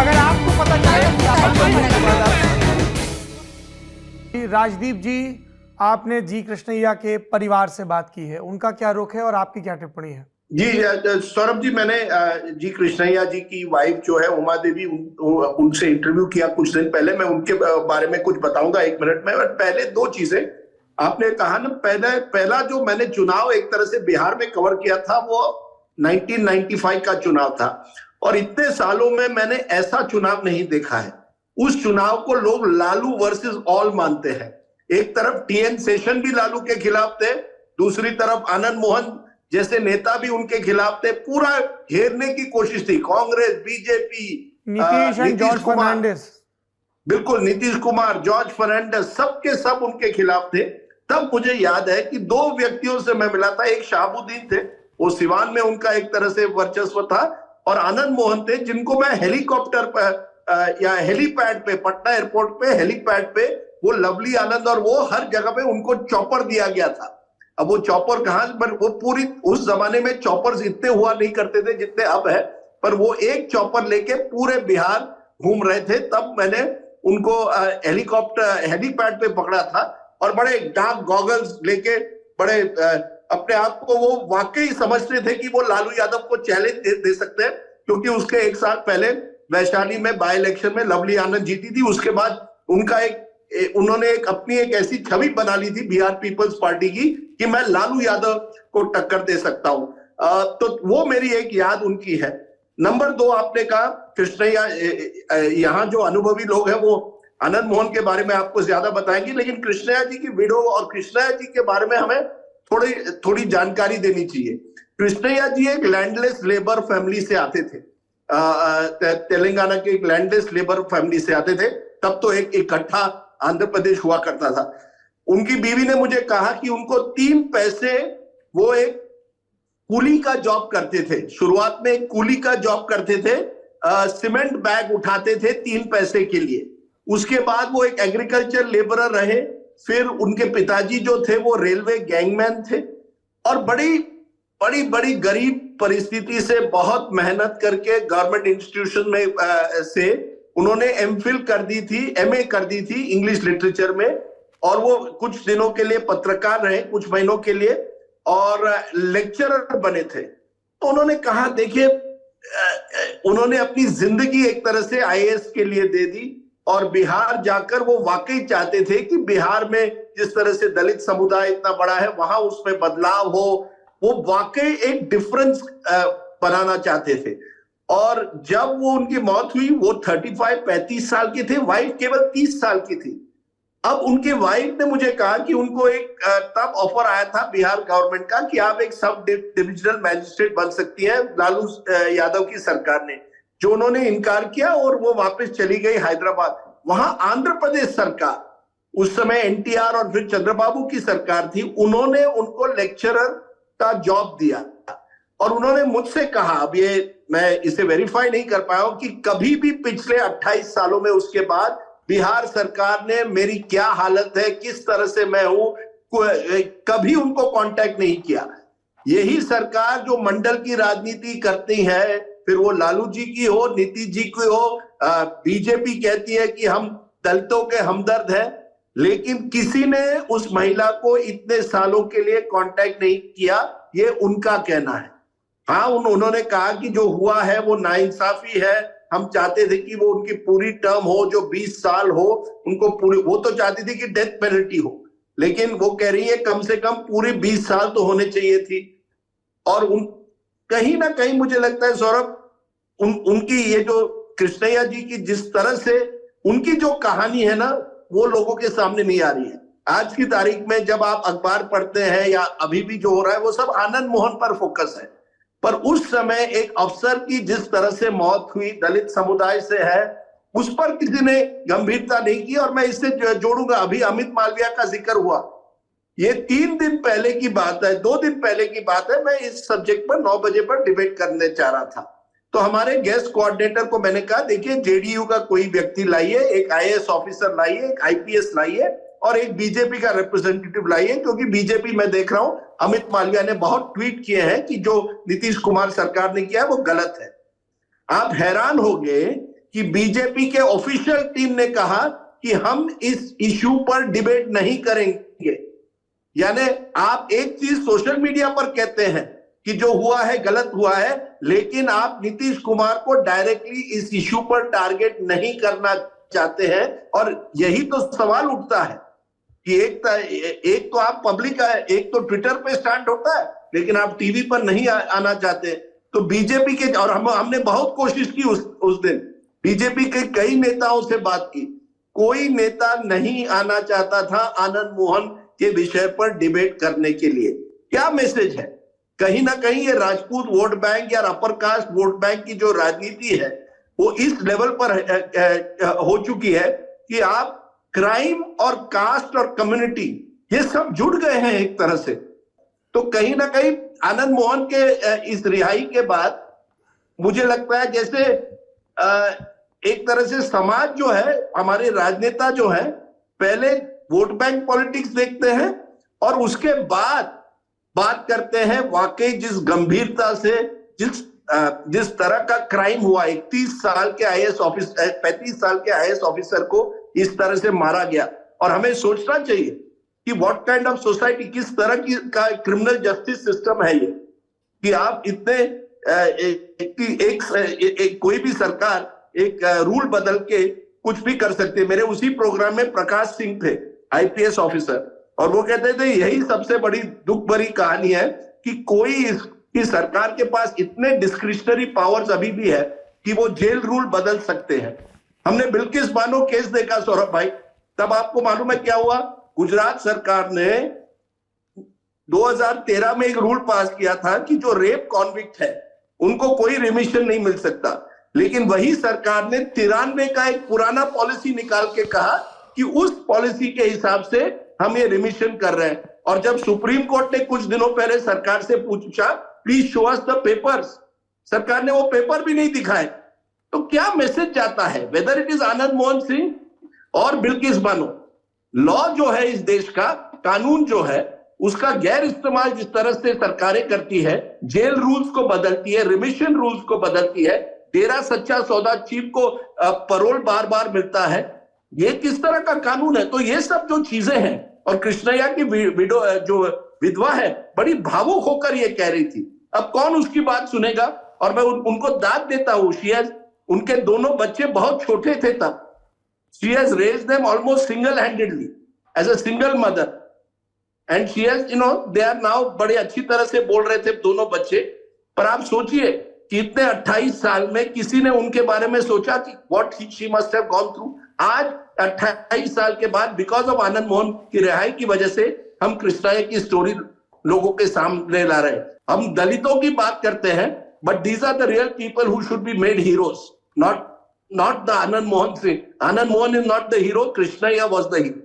अगर आपको पता चले राजदीप जी, आपने जी कृष्णैया के परिवार से बात की है, उनका क्या रुख है और आपकी क्या टिप्पणी है? जी सौरभ जी, मैंने जी कृष्णैया जी की वाइफ जो है उमा देवी, उनसे इंटरव्यू किया कुछ दिन पहले। मैं उनके बारे में कुछ बताऊंगा 1 मिनट में। पहले 2 चीजें आपने कहा ना, पहला जो मैंने चुनाव एक तरह से बिहार में कवर किया था वो 1995 का चुनाव था, और इतने सालों में मैंने ऐसा चुनाव नहीं देखा है। उस चुनाव को लोग लालू वर्सेस ऑल मानते हैं। एक तरफ टीएन शेषन भी लालू के खिलाफ थे, दूसरी तरफ आनंद मोहन जैसे नेता भी उनके खिलाफ थे। पूरा घेरने की कोशिश थी, कांग्रेस, बीजेपी, नीतीश कुमार, बिल्कुल नीतीश कुमार, जॉर्ज फर्नांडिस, सबके सब उनके खिलाफ थे। तब मुझे याद है कि 2 व्यक्तियों से मैं मिला था। एक शहाबुद्दीन थे, वो सिवान में उनका एक तरह से वर्चस्व था, और आनंद मोहन थे जिनको मैं हेलीकॉप्टर पर या हेलीपैड पे, पटना एयरपोर्ट पे हेलीपैड पे, वो लवली आनंद, और वो हर जगह पे उनको चॉपर दिया गया था। अब वो चॉपर कहां पर, वो पूरी उस जमाने में चॉपर्स इतने हुआ नहीं करते थे जितने अब है, पर वो एक चॉपर लेके पूरे बिहार घूम रहे थे। तब मैंने उनको हेलीकॉप्टर हेलीपैड पे पकड़ा था, और बड़े डार्क गॉगल्स लेके, बड़े अपने आप को वो वाकई समझते थे कि वो लालू यादव को चैलेंज दे सकते हैं, क्योंकि उसके 1 साल पहले वैशाली में बाय इलेक्शन में लवली आनंद जीती थी। उसके बाद उनका उन्होंने अपनी एक ऐसी छवि बना ली थी बिहार पीपल्स पार्टी की कि मैं लालू यादव को टक्कर दे सकता हूं। तो वो मेरी एक याद उनकी है। नंबर 2, आपने कहा कृष्णैया, यहाँ जो अनुभवी लोग हैं वो आनंद मोहन के बारे में आपको ज्यादा बताएंगे, लेकिन कृष्णैया जी की विडो और कृष्णैया जी के बारे में हमें थोड़ी जानकारी देनी चाहिए। कृष्णैया जी एक लैंडलेस लेबर फैमिली से आते थे, तेलंगाना के एक लैंडलेस लेबर फैमिली से आते थे। तब तो एक इकट्ठा आंध्र प्रदेश हुआ करता था। उनकी बीवी ने मुझे कहा कि उनको 3 पैसे, वो एक कूली का जॉब करते थे, शुरुआत में एक कूली का जॉब करते थे, सीमेंट बैग उठाते थे 3 पैसे के लिए। उसके बाद वो एक एग्रीकल्चर लेबरर रहे, फिर उनके पिताजी जो थे वो रेलवे गैंगमैन थे, और बड़ी बड़ी बड़ी गरीब परिस्थिति से बहुत मेहनत करके गवर्नमेंट इंस्टीट्यूशन में से उन्होंने एमफिल कर दी थी, एमए कर दी थी इंग्लिश लिटरेचर में, और वो कुछ दिनों के लिए पत्रकार रहे, कुछ महीनों के लिए, और लेक्चरर बने थे। तो उन्होंने कहा, देखिए, उन्होंने अपनी जिंदगी एक तरह से आईएएस के लिए दे दी, और बिहार जाकर वो वाकई चाहते थे कि बिहार में जिस तरह से दलित समुदाय इतना बड़ा है वहां उसमें बदलाव हो, वो वाकई एक डिफरेंस बनाना चाहते थे। और जब वो उनकी मौत हुई, वो 35 साल के थे, वाइफ केवल 30 साल की थी। अब उनके वाइफ ने मुझे कहा कि उनको एक तब ऑफर आया था बिहार गवर्नमेंट का कि आप एक सब डिविजनल मैजिस्ट्रेट बन सकती हैं, लालू यादव की सरकार ने, जो उन्होंने इनकार किया, और वो वापस चली गई हैदराबाद। वहां आंध्र प्रदेश सरकार, उस समय एनटीआर और फिर चंद्रबाबू की सरकार थी, उन्होंने उनको लेक्चरर का जॉब दिया। और उन्होंने मुझसे कहा, अब ये मैं इसे वेरीफाई नहीं कर पाया हूं, कि कभी भी पिछले 28 सालों में उसके बाद बिहार सरकार ने मेरी क्या हालत है, किस तरह से मैं हूं, कभी उनको कांटेक्ट नहीं किया। यही सरकार जो मंडल की राजनीति करती है, फिर वो लालू जी की हो, नीतीश जी की हो, बीजेपी कहती है कि हम दलितों के हमदर्द हैं, लेकिन किसी ने उस महिला को इतने सालों के लिए कांटेक्ट नहीं किया, ये उनका कहना है। हाँ, उन्होंने कहा कि जो हुआ है वो नाइंसाफी है, हम चाहते थे कि वो उनकी पूरी टर्म हो, जो 20 साल हो, उनको पूरी, वो तो चाहती थी कि डेथ पेनल्टी हो, लेकिन वो कह रही है कम से कम पूरी 20 साल तो होने चाहिए थी। और कहीं ना कहीं मुझे लगता है सौरभ, उनकी ये जो कृष्णैया जी की जिस तरह से उनकी जो कहानी है ना, वो लोगों के सामने नहीं आ रही है। आज की तारीख में जब आप अखबार पढ़ते हैं या अभी भी जो हो रहा है, वो सब आनंद मोहन पर फोकस है, पर उस समय एक अफसर की जिस तरह से मौत हुई, दलित समुदाय से है, उस पर किसी ने गंभीरता नहीं की। और मैं इससे जोड़ूंगा, अभी अमित मालविया का जिक्र हुआ, ये 3 दिन पहले की बात है, 2 दिन पहले की बात है, मैं इस सब्जेक्ट पर 9 बजे पर डिबेट करने चाह रहा था। तो हमारे गेस्ट कोऑर्डिनेटर को मैंने कहा, देखिए, जेडीयू का कोई व्यक्ति लाइए, एक आईएएस ऑफिसर लाइए, एक आईपीएस लाइए, और एक बीजेपी का रिप्रेजेंटेटिव लाइए, क्योंकि बीजेपी मैं देख रहा हूं, अमित मालविया ने बहुत ट्वीट किए हैं कि जो नीतीश कुमार सरकार ने किया है वो गलत है। आप हैरान होंगे कि बीजेपी के ऑफिशियल टीम ने कहा कि हम इस इश्यू पर डिबेट नहीं करेंगे। यानी आप एक चीज सोशल मीडिया पर कहते हैं कि जो हुआ है गलत हुआ है, लेकिन आप नीतीश कुमार को डायरेक्टली इस इश्यू पर टारगेट नहीं करना चाहते हैं। और यही तो सवाल उठता है कि एक तो आप पब्लिक, एक तो ट्विटर पे स्टैंड होता है, लेकिन आप टीवी पर नहीं आना चाहते। तो बीजेपी के, और हमने बहुत कोशिश की उस दिन, बीजेपी के कई नेताओं से बात की, कोई नेता नहीं आना चाहता था आनंद मोहन के विषय पर डिबेट करने के लिए। क्या मैसेज है? कहीं ना कहीं ये राजपूत वोट बैंक या अपर कास्ट वोट बैंक की जो राजनीति है वो इस लेवल पर हो चुकी है कि आप क्राइम और कास्ट और कम्युनिटी ये सब जुड़ गए हैं एक तरह से। तो कहीं ना कहीं आनंद मोहन के इस रिहाई के बाद मुझे लगता है जैसे एक तरह से समाज जो है, हमारे राजनेता जो है, पहले वोट बैंक पॉलिटिक्स देखते हैं और उसके बाद बात करते हैं वाकई जिस गंभीरता से, जिस तरह का क्राइम हुआ, 31 साल के आईएएस ऑफिसर, 35 साल के आईएएस ऑफिसर को इस तरह से मारा गया। और हमें सोचना चाहिए कि व्हाट काइंड ऑफ सोसाइटी, किस तरह की का क्रिमिनल जस्टिस सिस्टम है ये, कि आप इतने एक कोई भी सरकार एक रूल बदल के कुछ भी कर सकते। मेरे उसी प्रोग्राम में प्रकाश सिंह थे, आईपीएस ऑफिसर, और वो कहते थे यही सबसे बड़ी दुख भरी कहानी है कि कोई इसकी सरकार के पास इतने डिस्क्रिशनरी पावर्स अभी भी है कि वो जेल रूल बदल सकते हैं। हमने बिल्किस बानो केस देखा सौरभ भाई, तब आपको मालूम है क्या हुआ? गुजरात सरकार ने 2013 में एक रूल पास किया था कि जो रेप कॉन्विक्ट है उनको कोई रिमिशन नहीं मिल सकता, लेकिन वही सरकार ने 93 का एक पुराना पॉलिसी निकाल के कहा कि उस पॉलिसी के हिसाब से हम ये रिमिशन कर रहे हैं। और जब सुप्रीम कोर्ट ने कुछ दिनों पहले सरकार से पूछा please show us the papers, सरकार ने वो पेपर भी नहीं दिखाए। तो क्या मैसेज जाता है, whether it is Anand Mohan Singh और बिल्किस बानो, लॉ जो है इस देश का, कानून जो है उसका गैर इस्तेमाल जिस तरह से सरकारें करती है, जेल रूल्स को बदलती है, रिमिशन रूल्स को बदलती है, डेरा सच्चा सौदा चीफ को परोल बार बार मिलता है, ये किस तरह का कानून है? तो ये सब जो चीजें हैं, और कृष्णैया की जो विधवा है बड़ी भावुक होकर ये कह रही थी, अब कौन उसकी बात सुनेगा? और मैं उनको दाद देता हूं, उनके दोनों बच्चे बहुत छोटे थे तब, she has raised them almost single handedly as a single mother, and she has they are now, बड़े अच्छी तरह से बोल रहे थे दोनों बच्चे। पर आप सोचिए कि इतने 28 साल में किसी ने उनके बारे में सोचा कि what she must have gone through? आज 28 साल के बाद बिकॉज ऑफ आनंद मोहन की रिहाई की वजह से हम कृष्णैया की स्टोरी लोगों के सामने ला रहे हैं। हम दलितों की बात करते हैं, but these are the real people who should be made heroes, not the Anand Mohan Singh. Anand Mohan is not the hero, Krishnaiah was the hero.